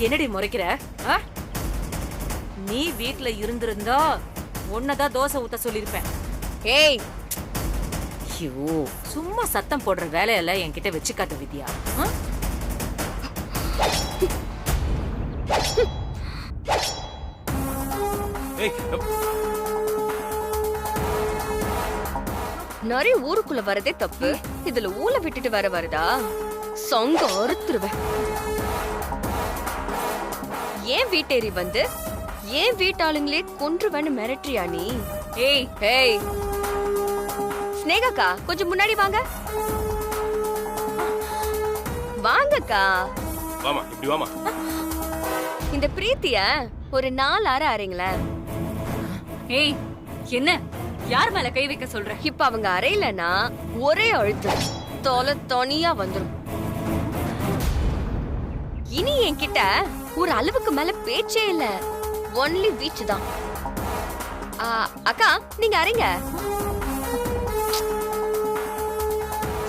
என்னடி முறைக்கிற? நீ வீட்ல இருந்திருந்தா உன்னதான் தோசை ஊத்த சொல்லிருப்பேன். ஏய், ஐயோ, சும்மா சத்தம் போடுற வேலையெல்லாம் என்கிட்ட வச்சுக்காத வித்யா. நிறைய ஊருக்குள்ள வரதே தப்பு, இதுல ஊல விட்டுட்டு வர வருதா? சொங்க அறுத்துருவேன். ஏன் வீட்டேறி வந்து ஏன் வீட்டாளுங்களே கொன்றுவேன்னு மிரட்டுறியா நீ? ஏய் ஏய், ஸ்னேகாக்கா கொஞ்சம் முன்னாடி வாங்க. வாங்கக்கா. வாமா, இப்படி வாமா. இந்த பிரீத்திய ஒரு 4 அரை அரைங்களேன். ஏய், என்ன யார் மேல கை வைக்க சொல்ற? இப்ப அவங்க அறையிலனா ஒரே அழுத்து தோலை தனியா வந்துரும். இனி என்கிட்ட ஒரு அளவுக்கு மேல பேச்சே இல்ல, ஒன்லி வீச்சு தான். அக்கா நீங்க அறைங்க.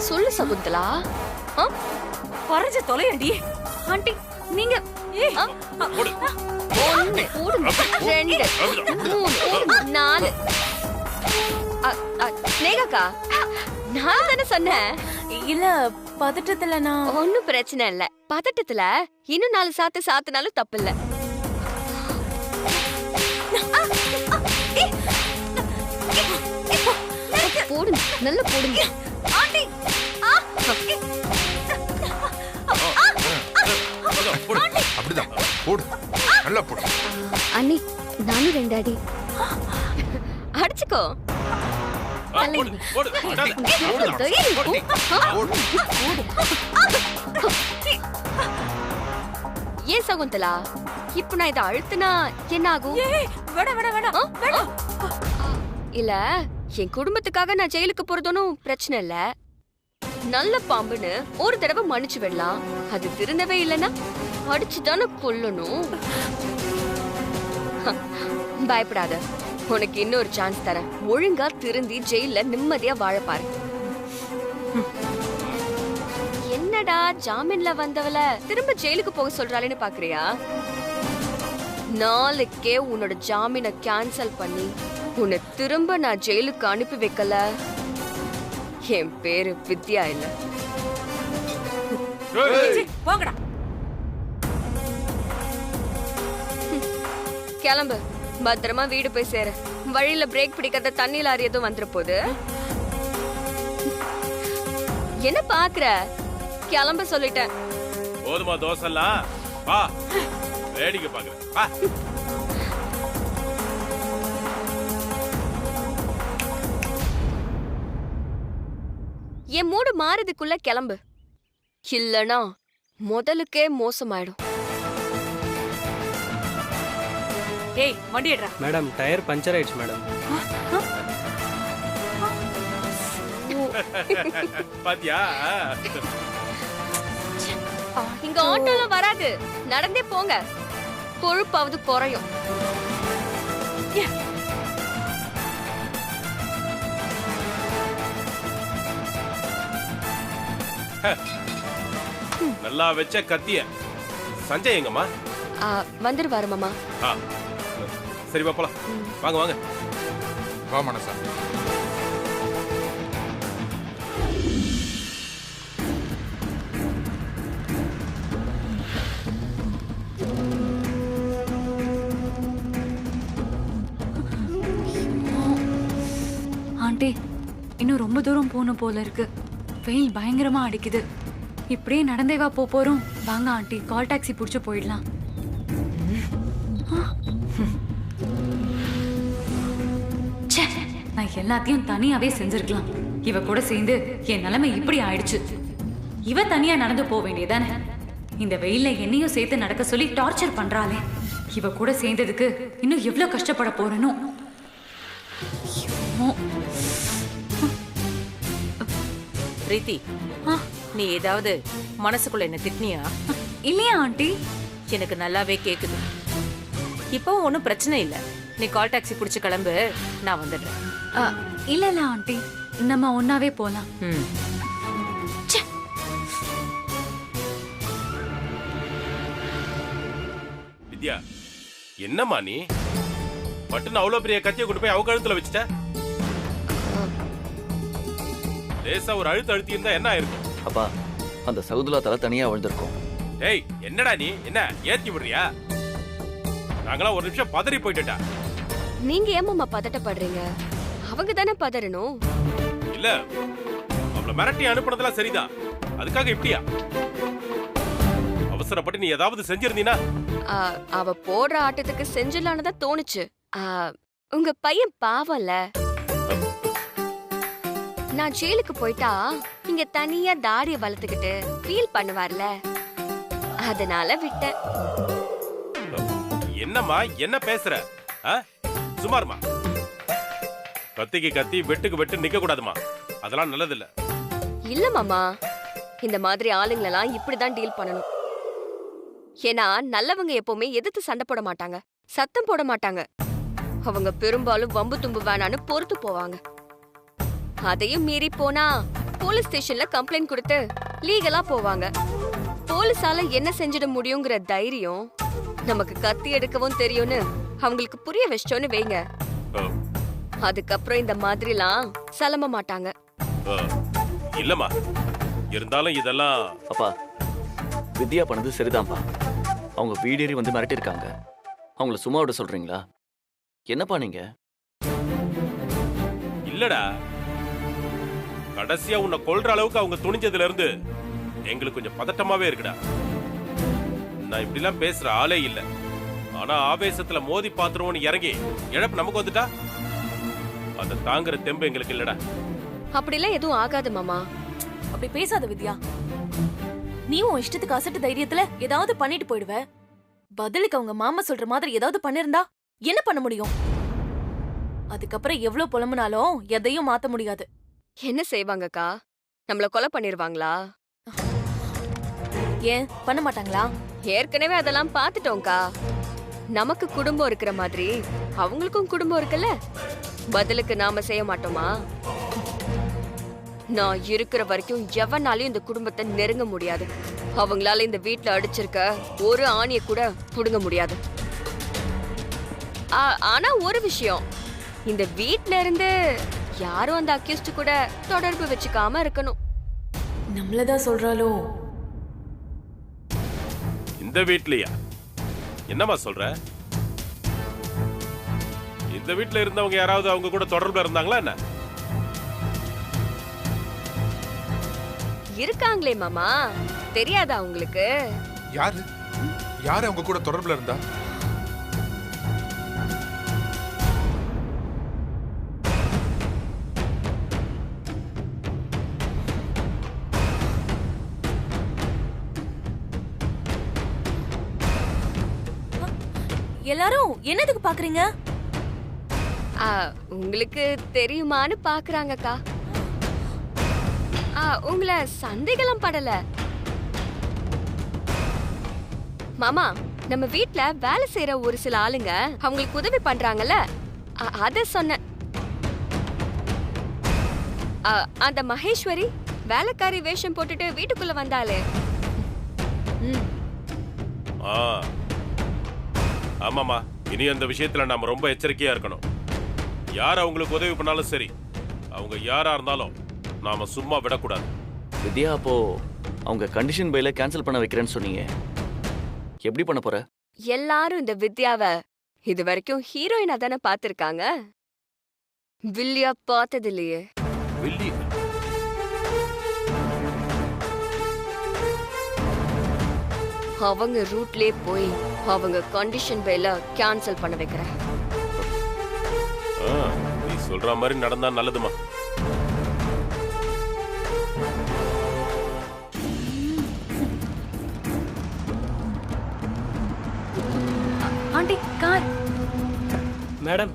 சொல்லு சகுந்தலா. பறஞ்ச தொலையண்டி. ஆண்டி நீங்க 1 2 3 4. ஸ்னேகாக்கா, நான் தானே சொன்னேன். இல்ல, பதட்டத்துல நான். ஒன்னும் பிரச்சனை இல்ல, பதட்டத்துல இன்னும் 4 சாத்து சாத்துனாலும் தப்பு இல்ல. போடுங்க, நல்லா போடுங்க. அப்படிதான் போடு, நல்லா போடு. அண்ணி நானும் 2 அடி அடிச்சுக்கோ. ஏன் சகுந்தலா, இப்ப நான் இதை அழுத்தினா என்ன ஆகும்? இல்ல, என் குடும்பத்துக்காக நான் ஜெயிலுக்கு போறதும் பிரச்சனை இல்ல. நல்ல பாம்புன்னு ஒரு தடவை மன்னிச்சு விடலாம். அது திருந்தவே இல்லைன்னா அடிச்சுதானே கொல்லணும். பயப்படாத, உனக்கு இன்னொரு சான்ஸ் தரேன். ஒழுங்கா திருந்தி ஜெயில நிம்மதியா வாழ பாரு. என்னடா ஜாமீன்ல வந்தவள திரும்ப ஜெயிலுக்கு போக சொல்றாளேன்னு பாக்குறியா? நாளைக்கே உன்னோட ஜாமீனை கேன்சல் பண்ணி உன்னை திரும்ப நான் ஜெயிலுக்கு அனுப்பி வைக்கல, என் பேரு வித்யா இல்ல. போங்கடா. கிளம்பு, பத்திரமா வீடு போய் சேரு. வழியில பிரேக் பிடிக்காத தண்ணி லாரி எதுவும் வந்துற போது. என்ன பாக்குற? கிளம்ப சொல்லிட்டேன். போதுமா தோசைலாம்? வா, வேடிக்கை பாக்குறேன். வா. என் மூடு மாறதுக்குள்ள கிளம்பு, இல்லனா முதலுக்கே மோசமாயிடும். ஏய், வண்டி எடுறா. மேடம், டயர் பஞ்சர் ஆயிடுச்சு மேடம். பாத்தியா? இங்க ஆட்டோல வராது, நடந்தே போங்க, கொழுப்பாவது குறையும். நல்லா வச்ச கத்திய. சஞ்சய் எங்கம்மா? வந்துருவாரு மாமா. சரி வா போலாம். வாங்க வாங்க. வா மனசா. ஆண்டி, இன்னும் ரொம்ப தூரம் போகணும் போல இருக்கு. வெயில் பயங்கரமா அடிக்குது. இப்படியே நடந்தேவா போறோம். வாங்க ஆண்டி, கால் டாக்ஸி புடிச்சு போயிடலாம். நான் எல்லாத்தையும் தனியாவே செஞ்சிருக்கலாம். இவ கூட சேர்ந்து என் நிலைமை இப்படி ஆயிடுச்சு. இவ தனியா நடந்து போக வேண்டியதானே. இந்த வெயில்ல என்னையும் சேர்த்து நடக்க சொல்லி டார்ச்சர் பண்றாளே. இவ கூட சேர்ந்ததுக்கு இன்னும் எவ்வளவு கஷ்டப்பட போறேனோ. பிரீத்தி, நீ ஏதாவது மனசுக்குள்ள என்ன திட்டினியா? இல்லையா ஆண்டி? எனக்கு நல்லாவே கேக்குது. இப்பவும் ஒன்னும் பிரச்சனை இல்ல. நீ கால் டாக்ஸி புடிச்சு கிளம்பு, நான் வந்துடுறேன். இல்ல இல்ல ஆண்டி, நம்ம ஒன்னாவே போலாம். வித்யா, என்னம்மா நீ பட்டுன்னு அவ்வளவு பெரிய கத்தியை கொண்டு போய் அவ கழுத்துல வச்சுட்ட? லேசா ஒரு அழுத்து அழுத்தி இருந்தா என்ன ஆயிருக்கும்? அப்பா, அந்த சகுதுலா தலை தனியா விழுந்திருக்கும். ஏய், என்னடா நீ என்ன ஏத்தி விடுறியா? நாங்களாம் ஒரு நிமிஷம் பதறி போயிட்டா. நீங்க ஏமாமா பதட்டப்படுறீங்க? அவங்க தானே பதறணும். இல்ல, அவளை மிரட்டி அனுப்புனதெல்லாம் சரிதான். அதுக்காக இப்படியா? அவசரப்பட்டு நீ ஏதாவது செஞ்சிருந்தீனா? அவ போடுற ஆட்டத்துக்கு செஞ்சிடலான்னு தான் தோணுச்சு. உங்க பையன் பாவம்ல. நான் ஜெயிலுக்கு போயிட்டா இங்க தனியா தாடிய வளர்த்துக்கிட்டு ஃபீல் பண்ணுவார்ல, அதனால விட்டேன். என்னம்மா என்ன பேசுற? சுமார்மா, கத்திக்கு கத்தி வெட்டுக்கு வெட்டு நிக்க கூடாதுமா. அதெல்லாம் நல்லது இல்ல. இல்ல மாமா, இந்த மாதிரி ஆளுங்களெல்லாம் இப்படிதான் டீல் பண்ணணும். ஏன்னா நல்லவங்க எப்பவுமே எதிர்த்து சண்டை போட மாட்டாங்க, சத்தம் போட மாட்டாங்க. அவங்க பெரும்பாலும் வம்பு தும்பு வேணான்னு பொறுத்து போவாங்க. அதையும் மீறி போனா போலீஸ் ஸ்டேஷன்ல கம்ப்ளைண்ட் கொடுத்து லீகலா போவாங்க. போலீஸால என்ன செஞ்சிட முடியுங்கிற தைரியம் நமக்கு கத்தி எடுக்கவும் தெரியும்னு அவங்களுக்கு புரிய வச்சோன்னு வைங்க. அதுக்கப்புறம் இந்த மாதிரிலாம் சலம்ப மாட்டாங்க. இல்லம்மா, இருந்தாலும் இதெல்லாம் அப்பா, வித்யா பண்ணது சரிதான்ப்பா. அவங்க வீடேறி வந்து மிரட்டிருக்காங்க. அவங்கள சும்மா விட சொல்றீங்களா? என்னப்பா நீங்க? இல்லடா, கடைசியா உன்னை கொல்ற அளவுக்கு அவங்க துணிஞ்சதுல இருந்து எங்களுக்கு கொஞ்சம் பதட்டமாவே இருக்குடா. நான் இப்படி எல்லாம் பேசுற ஆளே இல்ல. ஆனா ஆவேசத்துல மோதி பாத்துருவோம்னு இறங்கி இழப்பு நமக்கு வந்துட்டா அதை தாங்குற தெம்பு எங்களுக்கு இல்லடா. அப்படிலாம் எதுவும் ஆகாது மாமா. அப்படி பேசாத வித்யா. நீ உன் இஷ்டத்துக்கு அசட்டு தைரியத்துல ஏதாவது பண்ணிட்டு போயிடுவ. பதிலுக்கு அவங்க மாமா சொல்ற மாதிரி ஏதாவது பண்ணிருந்தா என்ன பண்ண முடியும்? அதுக்கப்புறம் எவ்வளவு புலம்புனாலும் எதையும் மாத்த முடியாது. என்ன செய்வாங்கக்கா? நம்மள கொலை பண்ணிருவாங்களா? ஏன் பண்ண மாட்டாங்களா? ஏற்கனவே அதெல்லாம் பாத்துட்டோம்க்கா. நமக்கு குடும்பம் இருக்கிற மாதிரி அவங்களுக்கும் குடும்பம் இருக்குல்ல. பதிலுக்கு நாம செய்ய மாட்டோமா? நான் இருக்கிற வரைக்கும் எவனாலையும் இந்த குடும்பத்தை நெருங்க முடியாது. அவங்களால இந்த வீட்டுல அடிச்சிருக்க ஒரு ஆணிய கூட புடுங்க முடியாது. ஆனா ஒரு விஷயம், இந்த வீட்ல இருந்து யாரும் அந்த அக்யூஸ்ட் கூட தொடர்பு வச்சுக்காம இருக்கணும். நம்மளதான் சொல்றாளோ? இந்த வீட்லயா? என்னமா சொல்ற? இந்த வீட்ல இருந்தவங்க யாராவது அவங்க கூட தொடர்புல இருந்தாங்களா என்ன? இருக்காங்களே மாமா, தெரியாதா உங்களுக்கு? யாரு யாரு அவங்க கூட தொடர்புல இருந்தா? எல்லாரும் என்னதுக்கு பாக்குறீங்க? உங்களுக்கு தெரியுமான்னு பாக்குறாங்கக்கா. உங்களை சந்தேகம் படல மாமா. நம்ம வீட்ல வேலை செய்யற ஒரு சில ஆளுங்க அவங்களுக்கு உதவி பண்றாங்கல்ல, அத சொன்ன. அந்த மகேஸ்வரி வேலைக்காரி வேஷம் போட்டுட்டு வீட்டுக்குள்ள வந்தாலே. ஆமாமா, இனி அந்த விஷயத்துல நாம ரொம்ப எச்சரிக்கையா இருக்கணும். யார் அவங்களுக்கு உதவி பண்ணாலும் சரி, அவங்க யாரா இருந்தாலும் நாம சும்மா விடக்கூடாது. வித்யா, அப்போ அவங்க கண்டிஷன் பைல கேன்சல் பண்ண வைக்கிறேன்னு சொன்னீங்க. எப்படி பண்ண போற? எல்லாரும் இந்த வித்யாவை இது வரைக்கும் ஹீரோயினா தானே பாத்திருக்காங்க. வில்லியா பார்த்தது இல்லையே. அவங்க ரூட்லயே போய் அவங்க கண்டிஷன் பைல கேன்சல் பண்ண வைக்கிறேன். நீ சொல்ற மாதிரி நடந்தா நல்லதுமா. Aunty, car. Madam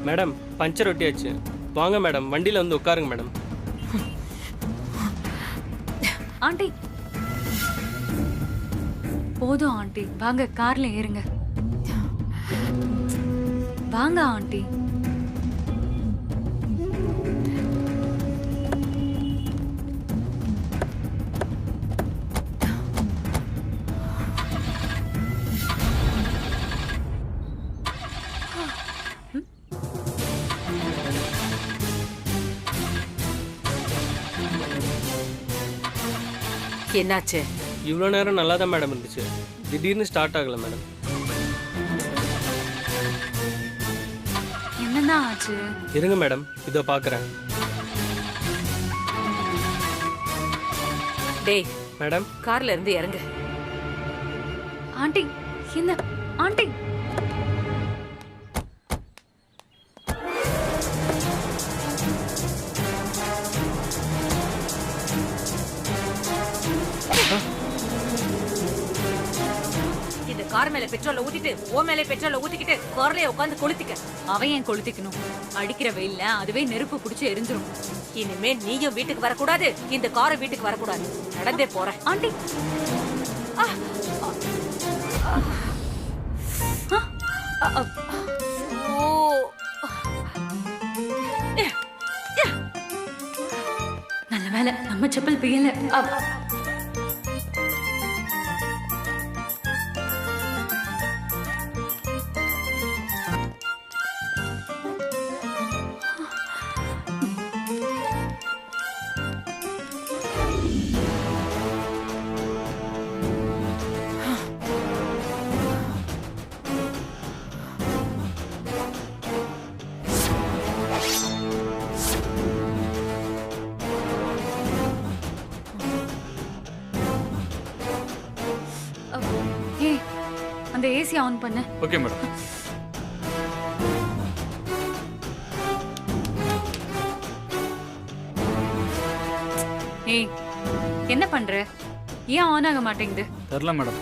madam, puncture ஒட்டியாச்சு. வாங்க மேடம், வண்டியில வந்து உட்காருங்க மேடம். ஆண்டி போதும் ஆண்டி, வாங்க கார்ல ஏறுங்க. வாங்க ஆண்டி. என்னாச்சு? இவ்வளோ நேரம் நல்லா தான் மேடம் இருந்துச்சு, திடீர்னு ஸ்டார்ட் ஆகலை மேடம். என்னதான் ஆச்சு? இருங்க மேடம், இதோ பார்க்குறேன். டேய் மேடம், கார்ல இருந்து இறங்கு. ஆண்டி என்ன ஆண்டி? இந்த கார் மேல பெட்ரோல ஊத்திட்டு ஓ மேல பெட்ரோல ஊத்திக்கிட்டு கார்லயே உட்காந்து கொளுத்திக்க. அவன் ஏன் கொளுத்திக்கணும்? அடிக்கிற வெயில்ல அதுவே நெருப்பு பிடிச்சி எரிஞ்சிரும். இனிமே நீயும் வீட்டுக்கு வரக்கூடாது, இந்த காரை வீட்டுக்கு வரக்கூடாது. நடந்தே போறேன். ஆண்டி நல்ல வேலை நம்ம செப்பல் பியல. ஏய், அந்த ஏசி ஆன் பண்ணு. Okay madam. ஏய், என்ன பண்ற? ஏன் ஆன் ஆக மாட்டேங்குது? தெரியல மேடம்.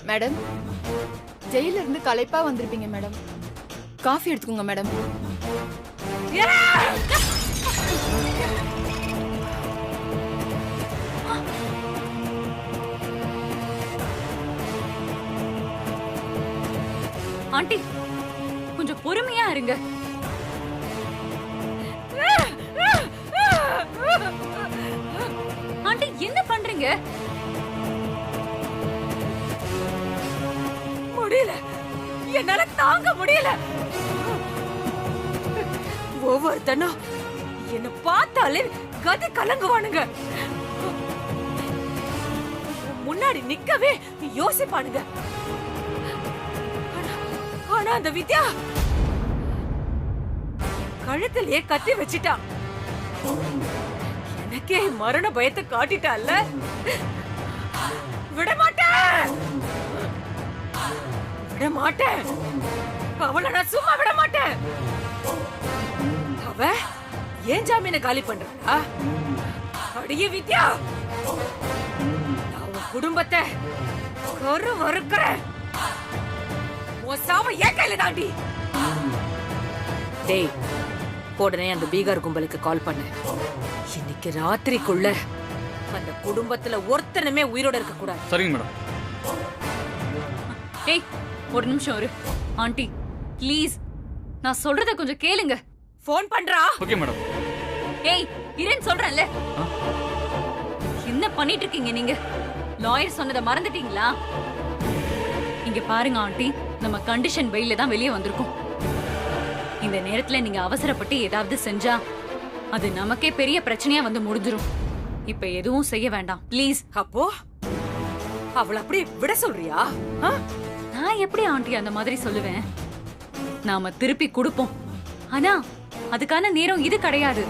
மேடம், ஜெயில இருந்து களைப்பா வந்திருப்பீங்க மேடம். காஃபி எடுத்துக்கோங்க மேடம். ஆண்டி கொஞ்சம் பொறுமையா இருங்க. ஆண்டி என்ன பண்றீங்க? முடியல, என்னால தாங்க முடியல. ஒவ்வொருத்தனும் என்ன பார்த்தாலே கதி கலங்குவானுங்க. முன்னாடி நிக்கவே யோசிப்பானுங்க. ஆனா அந்த வித்யா கழுத்திலேயே கத்தி வச்சிட்டா. எனக்கே மரண பயத்தை காட்டிட்டால. விடமாட்டேன், விடமாட்டேன். அவளை நான் சும்மா விட மாட்டேன். அவ ஏன் ஜாமீனை காலி பண்றா? அடியே வித்யா, நான் உன் குடும்பத்தை கரு வறுக்கிறேன். உன் சாவ ஏன் கையில தாண்டி. டேய், உடனே அந்த பீகார் கும்பலுக்கு கால் பண்ணு. இன்னைக்கு ராத்திரிக்குள்ள அந்த குடும்பத்துல ஒருத்தனுமே உயிரோட இருக்க கூடாது. சரிங்க மேடம். ஏய், ஒரு நிமிஷம் இரு. ஆண்டி ப்ளீஸ், நான் சொல்றத கொஞ்சம் கேளுங்க. போன் பண்றா. Okay madam. ஏய், இருன்னு சொல்றேன்ல. என்ன பண்ணிட்டு இருக்கீங்க நீங்க? லாயர் சொன்னதை மறந்துட்டீங்களா? இங்க பாருங்க ஆண்டி, நம்ம கண்டிஷன் பெயில தான் வெளியே வந்திருக்கோம். இந்த நேரத்துல நீங்க அவசரப்பட்டு ஏதாவது செஞ்சா அது நமக்கே பெரிய பிரச்சனையா வந்து முடிஞ்சிரும். இப்ப எதுவும் செய்ய வேண்டாம் ப்ளீஸ். அப்போ அவளை அப்படி விட சொல்றியா? நான் எப்படி ஆண்டி அந்த மாதிரி சொல்லுவேன்? நாம திருப்பி கொடுப்போம். ஆனா அதுக்கான நேரம் இது கிடையாது.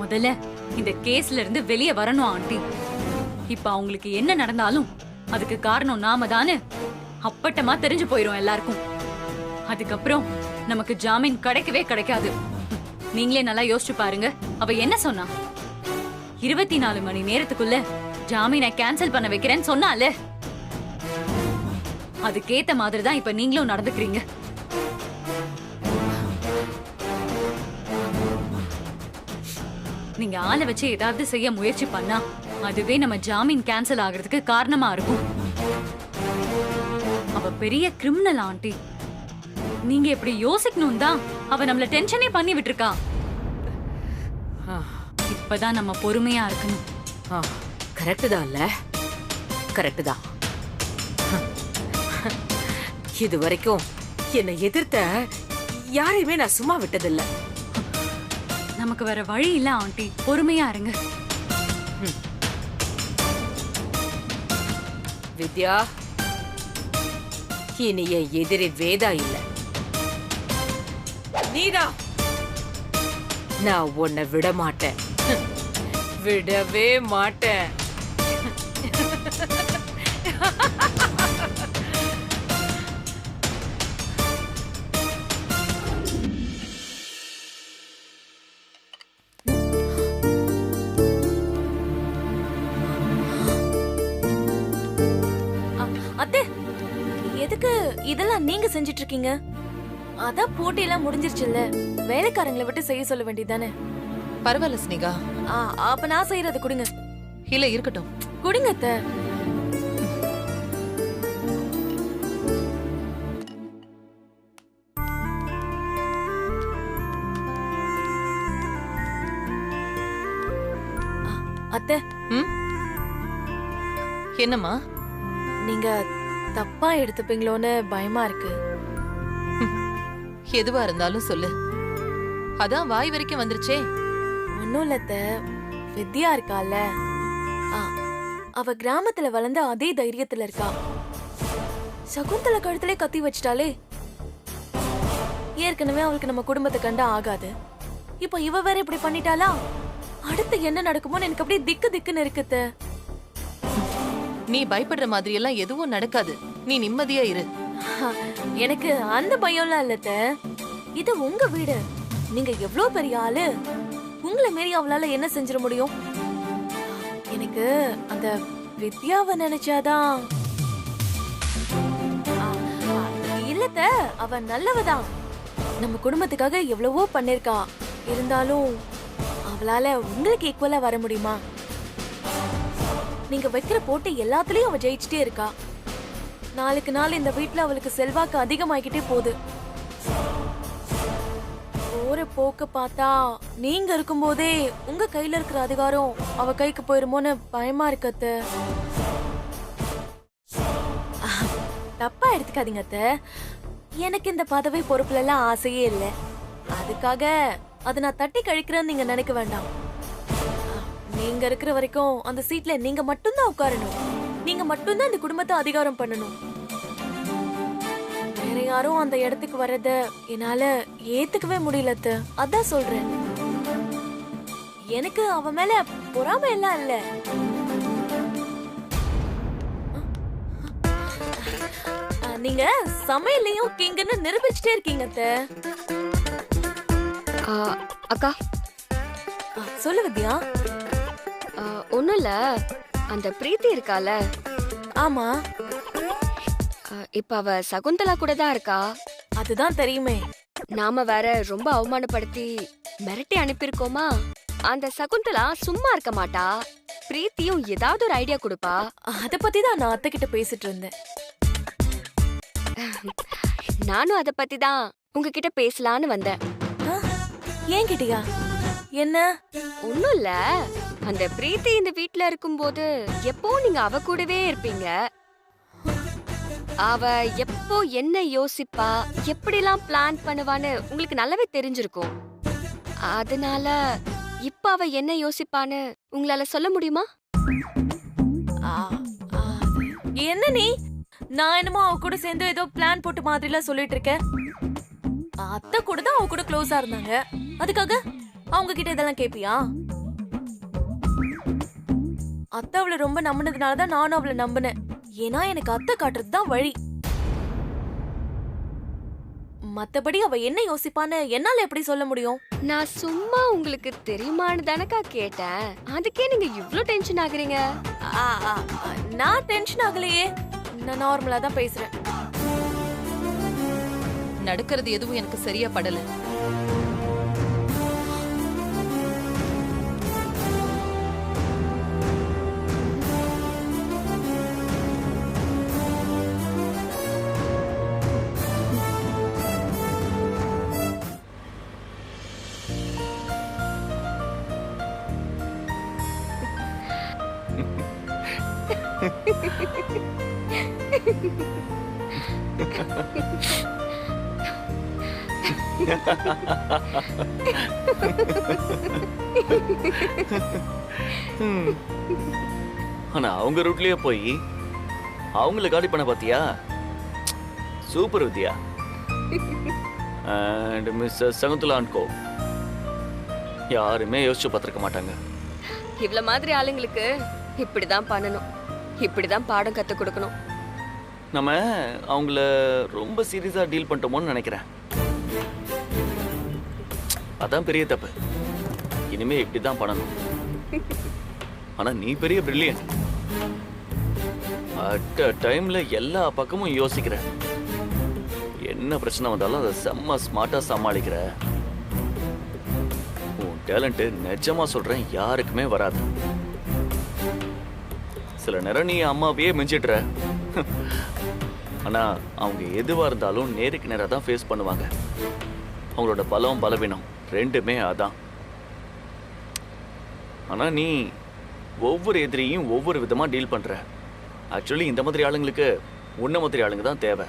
முதல்ல இந்த கேஸ்ல இருந்து வெளியே வரணும் ஆண்டி. இப்ப அவங்களுக்கு என்ன நடந்தாலும் அதுக்கு காரணம் நாம தானே அப்பட்டமா தெரிஞ்சு போயிரும் எல்லாருக்கும். அதுக்கப்புறம் நமக்கு ஜாமீன் கிடைக்கவே கிடைக்காது. நீங்களே நல்லா யோசிச்சு பாருங்க. அவ என்ன சொன்னா? 24 மணி நேரத்துக்குள்ள ஜாமீனை கேன்சல் பண்ண வைக்கிறேன்னு சொன்னால. அதுக்கேத்த மாதிரி தான் இப்ப நீங்களும் நடந்துக்கிறீங்க. நீங்க ஆளை வச்சு ஏதாவது செய்ய முயற்சி பண்ணா அதுவே நம்ம ஜாமீன் கேன்சல் ஆகிறதுக்கு காரணமா இருக்கும். அவ பெரிய கிரிமினல் ஆண்டி. நீங்க எப்படி யோசிக்கணும் தான் அவ நம்மள டென்ஷனே பண்ணி விட்டுருக்கா. இப்பதான் நம்ம பொறுமையா இருக்கணும். கரெக்ட் தான் இல்ல? கரெக்ட் தான். இது வரைக்கும் என்னை எதிர்த்த யாரையுமே நான் சும்மா விட்டதில்ல. நமக்கு வேற வழி இல்ல ஆண்டி, பொறுமையா இருங்க. வித்யா, இனி என் எதிரி வேதா இல்ல, நீதான். நான் உன்னை விட மாட்டேன், விடவே மாட்டேன். அத்தை, எதுக்கு இதெல்லாம் நீங்க செஞ்சிட்டு இருக்கீங்க? அதான் போட்டியெல்லாம் முடிஞ்சிருச்சுல்ல, வேலைக்காரங்களை விட்டு செய்ய சொல்ல வேண்டியதானே. பரவாயில்ல ஸ்னேகா. அப்ப நான் செய்யறது கொடுங்க. இல்ல இருக்கட்டும், கொடுங்க அத்தை. அத்தை, என்னம்மா? நீங்க தப்பா எடுத்துப்பீங்களோன்னு பயமா இருக்கு. எதுவா இருந்தாலும் சொல்லு, அதான் வாய் வரைக்கும் வந்துருச்சே. ஒன்னும் இல்ல அத்தை, வித்யா இருக்கால, அவ கிராமத்துல வளர்ந்த அதே தைரியத்துல இருக்கா. சகுந்தல கழுத்திலே கத்தி வச்சிட்டாலே. ஏற்கனவே அவளுக்கு நம்ம குடும்பத்தை கண்டா ஆகாது, இப்ப இவ வேற இப்படி பண்ணிட்டாளா? அடுத்து என்ன நடக்குமோன்னு எனக்கு அப்படியே திக்கு திக்குன்னு இருக்கு. நீ பயப்படுற மாதிரி எல்லாம் எதுவும் நடக்காது, நீ நிம்மதியா இரு. எனக்கு அந்த பயம்லாம் இல்ல. இது உங்க வீடு, நீங்க எவ்வளவு பெரிய ஆளு, உங்களை மீறி அவளால என்ன செஞ்சிட முடியும்? எனக்கு அந்த வித்யாவை நினைச்சாதான். இல்லத்த, அவ நல்லவதான், நம்ம குடும்பத்துக்காக எவ்வளவோ பண்ணிருக்கா. இருந்தாலும் அவளால உங்களுக்கு ஈக்குவலா வர முடியுமா? நீங்க வைக்கிற போட்டி எல்லாத்துலயும் அவ ஜெயிச்சுட்டே இருக்கா. நாளுக்கு நாள் இந்த வீட்டுல அவளுக்கு செல்வாக்கு அதிகமாகிட்டே போகுது. போற போக்க பார்த்தா நீங்க இருக்கும்போதே உங்க கையில இருக்கிற அதிகாரம் அவ கைக்கு போயிருமோன்னு பயமா இருக்கத்த. தப்பா எடுத்துக்காதீங்க அத்த, எனக்கு இந்த பதவி பொறுப்புல எல்லாம் ஆசையே இல்லை. அதுக்காக அதை நான் தட்டி கழிக்கிறேன்னு நீங்க நினைக்க வேண்டாம். நீங்க இருக்கிற வரைக்கும் அந்த சீட்ல நீங்க மட்டும்தான் உட்காரணும், நீங்க மட்டும்தான் இந்த குடும்பத்தை அதிகாரம் பண்ணணும். வேற யாரும் அந்த இடத்துக்கு வர்றத என்னால ஏத்துக்கவே முடியல. அதான் சொல்றேன், எனக்கு அவ மேல பொறாமை எல்லாம் இல்ல. நீங்க சமையலையும் கிங்கன்னு நிரூபிச்சுட்டே இருக்கீங்க அத்தை. அக்கா சொல்லு வித்யா. ஒண்ணும் இல்ல, அந்த பிரீத்தி இருக்கால. ஆமா, இப்ப அவ சகுந்தலா கூட தான் இருக்கா. அதுதான் தெரியுமே. நாம வேற ரொம்ப அவமானப்படுத்தி மிரட்டி அனுப்பியிருக்கோமா. அந்த சகுந்தலா சும்மா இருக்க மாட்டா, பிரீத்தியும் ஏதாவது ஒரு ஐடியா கொடுப்பா. அத பத்தி தான் நான் அத்தை கிட்ட பேசிட்டு இருந்தேன். நானும் அத பத்தி தான் உங்ககிட்ட பேசலான்னு வந்தேன். ஏன் கிட்டியா? என்ன? ஒண்ணும் இல்ல, அந்த பிரீத்தி இந்த வீட்ல இருக்கும்போது எப்போ நீங்க அவ கூடவே இருப்பீங்க. அவ எப்போ என்ன யோசிப்பா, எப்படிலாம் பிளான் பண்ணுவான்னு உங்களுக்கு நல்லாவே தெரிஞ்சிருக்கும். அதனால இப்ப அவ என்ன யோசிப்பான்னு உங்களால சொல்ல முடியுமா? என்ன நீ? நான் என்னமோ அவ கூட சேர்ந்து ஏதோ பிளான் போட்டு மாதிரிலாம் சொல்லிட்டு இருக்கேன். அத்தை கூட தான் அவ கூட க்ளோஸா இருந்தாங்க, அதுக்காக அவங்க கிட்ட இதெல்லாம் கேப்பியா? அத்தை அவளை ரொம்ப நம்பினதுனாலதான் நானும் அவளை நம்பினேன். ஏன்னா எனக்கு அத்தை காட்டுறது தான் வழி. மத்தபடி அவ என்ன யோசிப்பான்னு என்னால எப்படி சொல்ல முடியும்? நான் சும்மா உங்களுக்கு தெரியுமான்னு தானக்கா கேட்டேன், அதுக்கே நீங்க இவ்ளோ டென்ஷன் ஆகுறீங்க. நான் டென்ஷன் ஆகலையே, நான் நார்மலா தான் பேசுறேன். நடக்கிறது எதுவும் எனக்கு சரியா படல. ஆனா அவங்க ரூட்லயே போய் அவங்கள காலி பண்ண பாத்தியா? Super Vidya. And miss Shakuntala and co யாருமே யோசிச்சு பார்த்திருக்க மாட்டாங்க. இவ்ள மாதிரி ஆளுங்களுக்கு இப்படிதான் பண்ணணும், இப்படிதான் பாடம் கத்து கொடுக்கணும். நம்ம அவங்கள ரொம்ப சீரியஸா டீல் பண்ணிட்டோமோன்னு நினைக்கிறேன். அதான் பெரிய தப்பு. இனிமே இப்படிதான் பண்ணணும். ஆனா நீ பெரிய பிரில்லியன்ட். அட் டைம்ல எல்லா பக்கமும் யோசிக்கிற. என்ன பிரச்சனை வந்தாலும் அதை செம்ம ஸ்மார்ட்டா சமாளிக்கிற. உன் டேலண்ட் நிஜமா சொல்றேன் யாருக்குமே வராது. சில நேரம் நீ அம்மாவையே மிஞ்சிடுற. ஆனா அவங்க எதுவா இருந்தாலும் நேருக்கு நேரா தான் ஃபேஸ் பண்ணுவாங்க. அவங்களோட பலம் பலவீனம் ரெண்டுமே அதான். ஆனா நீ ஒவ்வொரு எதிரியும் ஒவ்வொரு விதமா டீல் பண்ற. ஆக்சுவலி இந்த மாதிரி ஆளுங்களுக்கு உன்ன மாதிரி ஆளுங்க தான் தேவை.